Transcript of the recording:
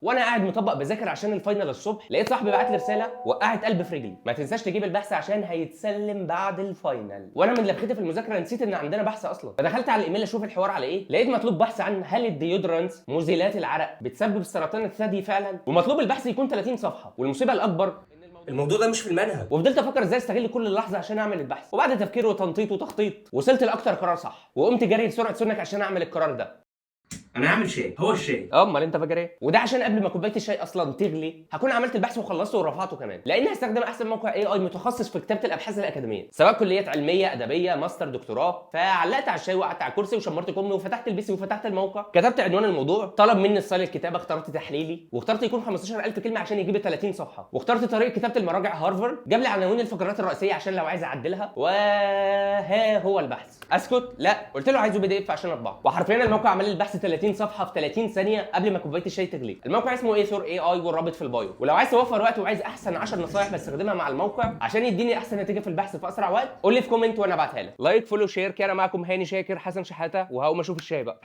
وانا قاعد مطبق بذاكر عشان الفاينل الصبح، لقيت صاحبي بعت لي رساله وقعت قلب في رجلي: ما تنساش تجيب البحث عشان هيتسلم بعد الفاينل. وانا من لبختي في المذاكره نسيت ان عندنا بحث اصلا. فدخلت على الايميل اشوف الحوار على ايه، لقيت مطلوب بحث عن هل الديودرانس مزيلات العرق بتسبب سرطان الثدي فعلا، ومطلوب البحث يكون 30 صفحه. والمصيبه الاكبر الموضوع ده مش في المنهج. وفضلت افكر ازاي استغل كل لحظه عشان اعمل البحث، وبعد تفكير وتنطيط وتخطيط وصلت لاكتر قرار صح، وقمت جري بسرعه سنك عشان اعمل القرار ده. انا هعمل شاي. هو الشاي امال انت فاكر ايه؟ وده عشان قبل ما كوبايه الشاي اصلا تغلي هكون عملت البحث وخلصته ورفعته كمان، لان هستخدم احسن موقع اي متخصص في كتابه الابحاث الاكاديميه، سواء كليات علميه ادبيه ماستر دكتوراه. فعلقت على الشاي وقعدت على الكرسي وشمرت كمي وفتحت البي سي وفتحت الموقع، كتبت عنوان الموضوع، طلب مني ستايل الكتابه، اخترت تحليلي واخترت يكون 15000 كلمه عشان يجيب 30 صفحه، واخترت طريقه كتابه المراجع هارفارد، جاب لي عناوين الفقرات الرئيسيه عشان لو عايز اعدلها، وها هو البحث. اسكت؟ لا، قلت له عايزه PDF عشان اطبعه، وحرفيا الموقع عمل لي البحث 30 صفحه في 30 ثانيه قبل ما كوبايه الشاي تغلي. الموقع اسمه ايثور AI والرابط في البايو. ولو عايز توفر وقت وعايز احسن 10 نصايح بستخدمها مع الموقع عشان يديني احسن نتيجه في البحث في اسرع وقت، قول لي في كومنت وانا ابعتها لك. لايك فولو شير. كان معاكم هاني شاكر حسن شحاته، وهقوم اشوف الشاي بقى.